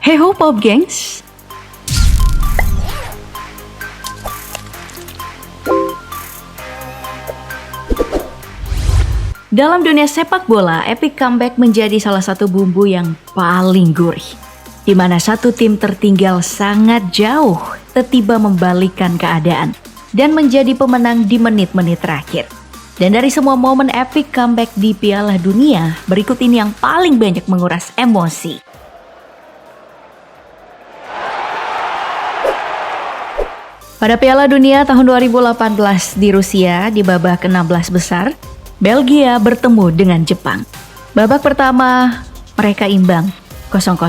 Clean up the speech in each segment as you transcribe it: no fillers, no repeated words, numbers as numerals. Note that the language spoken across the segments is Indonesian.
Hey ho Pop Gengs! Dalam dunia sepak bola, epic comeback menjadi salah satu bumbu yang paling gurih. Di mana satu tim tertinggal sangat jauh, tiba-tiba membalikkan keadaan dan menjadi pemenang di menit-menit terakhir. Dan dari semua momen epic comeback di Piala Dunia, berikut ini yang paling banyak menguras emosi. Pada Piala Dunia tahun 2018 di Rusia di babak 16 besar, Belgia bertemu dengan Jepang. Babak pertama mereka imbang 0-0.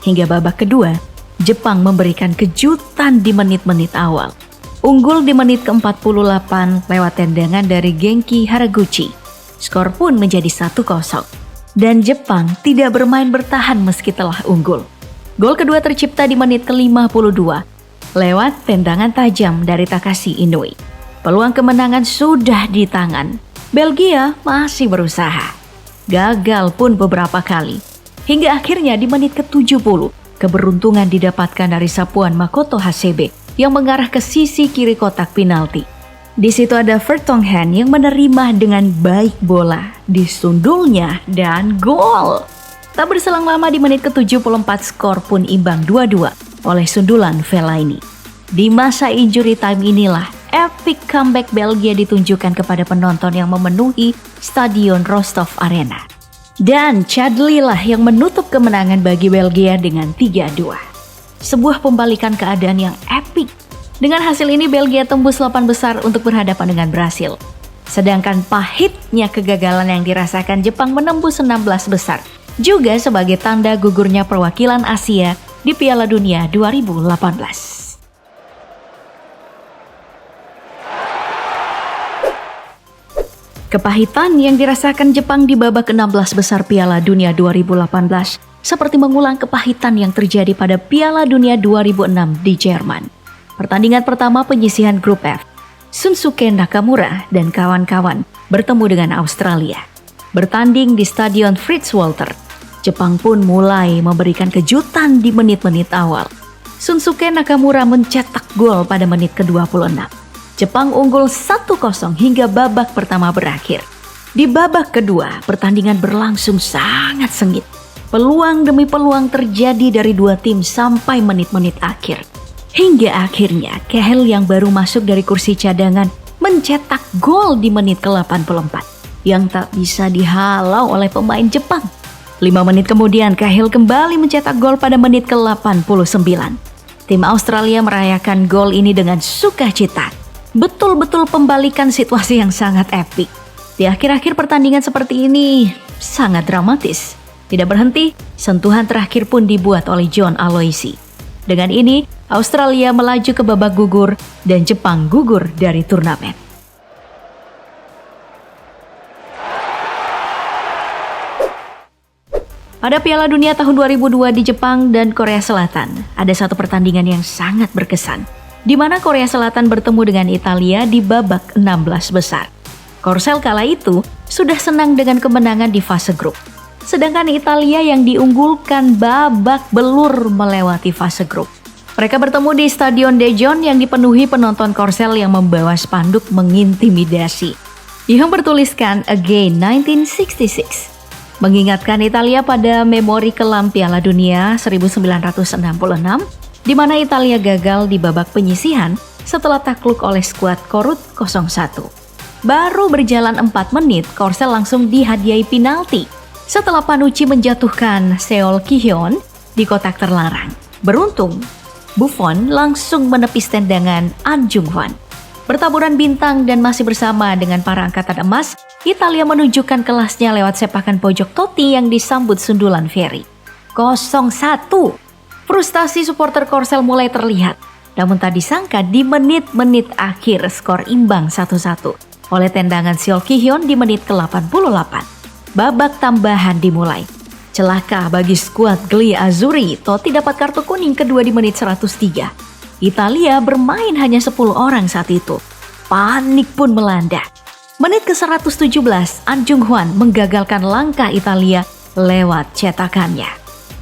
Hingga babak kedua, Jepang memberikan kejutan di menit-menit awal. Unggul di menit ke-48 lewat tendangan dari Genki Haraguchi. Skor pun menjadi 1-0. Dan Jepang tidak bermain bertahan meski telah unggul. Gol kedua tercipta di menit ke-52 lewat tendangan tajam dari Takashi Inoue. Peluang kemenangan sudah di tangan. Belgia masih berusaha. Gagal pun beberapa kali. Hingga akhirnya di menit ke-70, keberuntungan didapatkan dari sapuan Makoto Hasebe yang mengarah ke sisi kiri kotak penalti. Di situ ada Vertonghen yang menerima dengan baik bola, disundulnya dan gol. Tak berselang lama di menit ke-74 skor pun imbang 2-2 oleh sundulan Fellaini. Di masa injury time inilah epic comeback Belgia ditunjukkan kepada penonton yang memenuhi Stadion Rostov Arena. Dan Chadli lah yang menutup kemenangan bagi Belgia dengan 3-2. Sebuah pembalikan keadaan yang epic. Dengan hasil ini Belgia tembus 8 besar untuk berhadapan dengan Brasil. Sedangkan pahitnya kegagalan yang dirasakan Jepang menembus 16 besar. Juga sebagai tanda gugurnya perwakilan Asia di Piala Dunia 2018. Kepahitan yang dirasakan Jepang di babak 16 besar Piala Dunia 2018 seperti mengulang kepahitan yang terjadi pada Piala Dunia 2006 di Jerman. Pertandingan pertama penyisihan grup F, Shunsuke Nakamura dan kawan-kawan bertemu dengan Australia. Bertanding di Stadion Fritz Walter, Jepang pun mulai memberikan kejutan di menit-menit awal. Shunsuke Nakamura mencetak gol pada menit ke-26. Jepang unggul 1-0 hingga babak pertama berakhir. Di babak kedua, pertandingan berlangsung sangat sengit. Peluang demi peluang terjadi dari dua tim sampai menit-menit akhir. Hingga akhirnya, Cahill yang baru masuk dari kursi cadangan mencetak gol di menit ke-84 yang tak bisa dihalau oleh pemain Jepang. 5 menit kemudian, Cahill kembali mencetak gol pada menit ke-89. Tim Australia merayakan gol ini dengan sukacita. Betul-betul pembalikan situasi yang sangat epik. Di akhir-akhir pertandingan seperti ini sangat dramatis. Tidak berhenti, sentuhan terakhir pun dibuat oleh John Aloisi. Dengan ini, Australia melaju ke babak gugur dan Jepang gugur dari turnamen. Pada Piala Dunia tahun 2002 di Jepang dan Korea Selatan, ada satu pertandingan yang sangat berkesan, di mana Korea Selatan bertemu dengan Italia di babak 16 besar. Korsel kala itu sudah senang dengan kemenangan di fase grup. Sedangkan Italia yang diunggulkan babak belur melewati fase grup. Mereka bertemu di Stadion Daejeon yang dipenuhi penonton Korsel yang membawa spanduk mengintimidasi yang bertuliskan Again 1966. Mengingatkan Italia pada memori kelam Piala Dunia 1966 di mana Italia gagal di babak penyisihan setelah takluk oleh skuad Korut 01. Baru berjalan 4 menit, Korsel langsung dihadiahi penalti setelah Panucci menjatuhkan Seol Ki-hyun di kotak terlarang. Beruntung, Buffon langsung menepis tendangan An Jung-hwan. Bertaburan bintang dan masih bersama dengan para angkatan emas, Italia menunjukkan kelasnya lewat sepakan pojok Totti yang disambut sundulan Ferry. 0-1. Frustasi supporter Korsel mulai terlihat, namun tak disangka di menit-menit akhir skor imbang 1-1 oleh tendangan Seol Ki-hyun di menit ke-88. Babak tambahan dimulai. Celaka bagi skuad Gli Azzurri, Totti dapat kartu kuning kedua di menit 103. Italia bermain hanya 10 orang saat itu. Panik pun melanda. Menit ke-117, An Jung-hwan menggagalkan langkah Italia lewat cetakannya.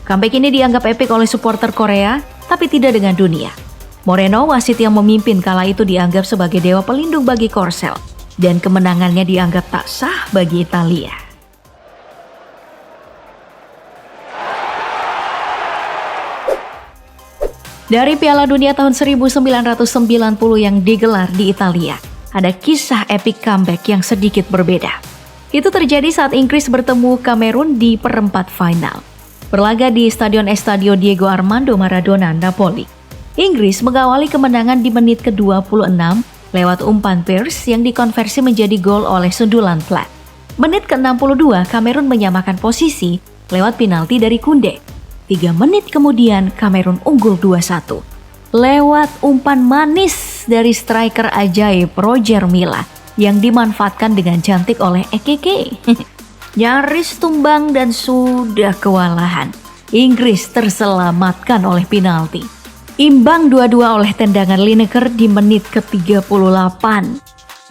Comeback ini dianggap epik oleh supporter Korea, tapi tidak dengan dunia. Moreno, wasit yang memimpin kala itu, dianggap sebagai dewa pelindung bagi Korsel, dan kemenangannya dianggap tak sah bagi Italia. Dari Piala Dunia tahun 1990 yang digelar di Italia, ada kisah epik comeback yang sedikit berbeda. Itu terjadi saat Inggris bertemu Kamerun di perempat final. Berlaga di Stadion Estadio Diego Armando Maradona, Napoli. Inggris mengawali kemenangan di menit ke-26 lewat umpan Pearce yang dikonversi menjadi gol oleh sundulan Platt. Menit ke-62 Kamerun menyamakan posisi lewat penalti dari Koundé. 3 menit kemudian Kamerun unggul 2-1 lewat umpan manis dari striker ajaib Roger Milla yang dimanfaatkan dengan cantik oleh Ekeke. Nyaris tumbang dan sudah kewalahan. Inggris terselamatkan oleh penalti. Imbang 2-2 oleh tendangan Lineker di menit ke-38.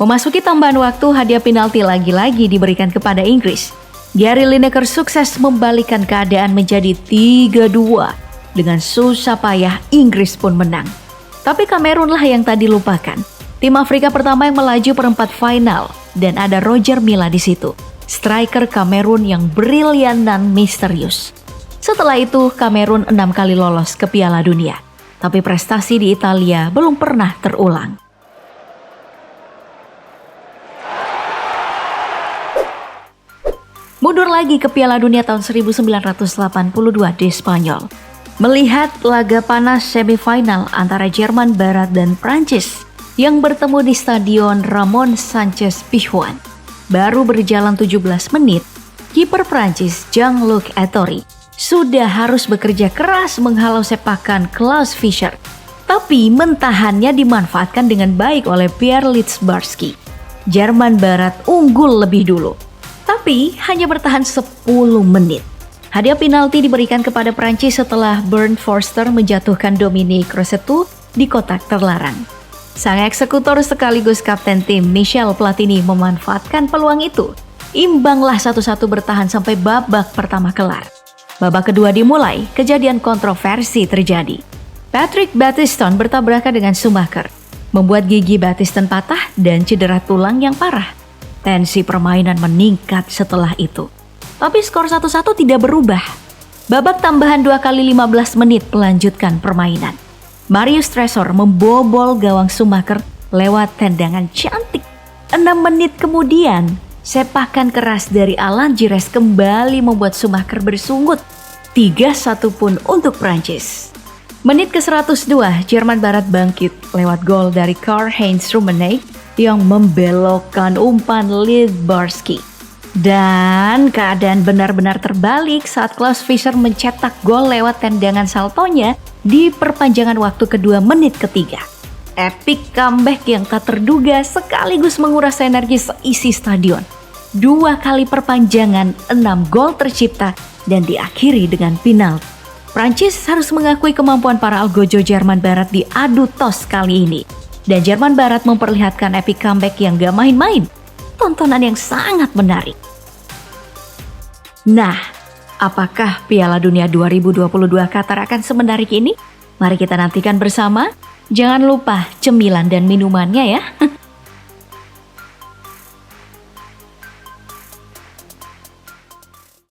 Memasuki tambahan waktu, hadiah penalti lagi-lagi diberikan kepada Inggris. Gary Lineker sukses membalikkan keadaan menjadi 3-2. Dengan susah payah Inggris pun menang. Tapi Kamerun lah yang tadi lupakan. Tim Afrika pertama yang melaju perempat final dan ada Roger Milla di situ. Striker Kamerun yang brilian dan misterius. Setelah itu Kamerun 6 kali lolos ke Piala Dunia. Tapi prestasi di Italia belum pernah terulang. Mundur lagi ke Piala Dunia tahun 1982 di Spanyol. Melihat laga panas semifinal antara Jerman Barat dan Prancis yang bertemu di Stadion Ramon Sanchez Pizjuan. Baru berjalan 17 menit, kiper Prancis Jean-Luc Ettori sudah harus bekerja keras menghalau sepakan Klaus Fischer. Tapi mentahannya dimanfaatkan dengan baik oleh Pierre Littbarski. Jerman Barat unggul lebih dulu, tapi hanya bertahan 10 menit. Hadiah penalti diberikan kepada Prancis setelah Bernd Forster menjatuhkan Dominique Rossetto di kotak terlarang. Sang eksekutor sekaligus kapten tim Michel Platini memanfaatkan peluang itu. Imbanglah 1-1 bertahan sampai babak pertama kelar. Babak kedua dimulai, kejadian kontroversi terjadi. Patrick Battiston bertabrakan dengan Schumacher, membuat gigi Battiston patah dan cedera tulang yang parah. Tensi permainan meningkat setelah itu. Tapi skor 1-1 tidak berubah. Babak tambahan 2 kali 15 menit melanjutkan permainan. Marius Tresor membobol gawang Schumacher lewat tendangan cantik. 6 menit kemudian, sepakan keras dari Alan Giresse kembali membuat Schumacher bersungut. 3-1 pun untuk Prancis. Menit ke-102, Jerman Barat bangkit lewat gol dari Karl-Heinz Rummenigge yang membelokkan umpan Littbarski. Dan keadaan benar-benar terbalik saat Klaus Fischer mencetak gol lewat tendangan saltonya di perpanjangan waktu kedua menit ketiga. Epic comeback yang tak terduga sekaligus menguras energi seisi stadion. 2 kali perpanjangan, 6 gol tercipta dan diakhiri dengan penalti. Prancis harus mengakui kemampuan para algojo Jerman Barat di adu tos kali ini. Dan Jerman Barat memperlihatkan epic comeback yang gak main-main. Tontonan yang sangat menarik. Nah, apakah Piala Dunia 2022 Qatar akan semenarik ini? Mari kita nantikan bersama. Jangan lupa cemilan dan minumannya ya.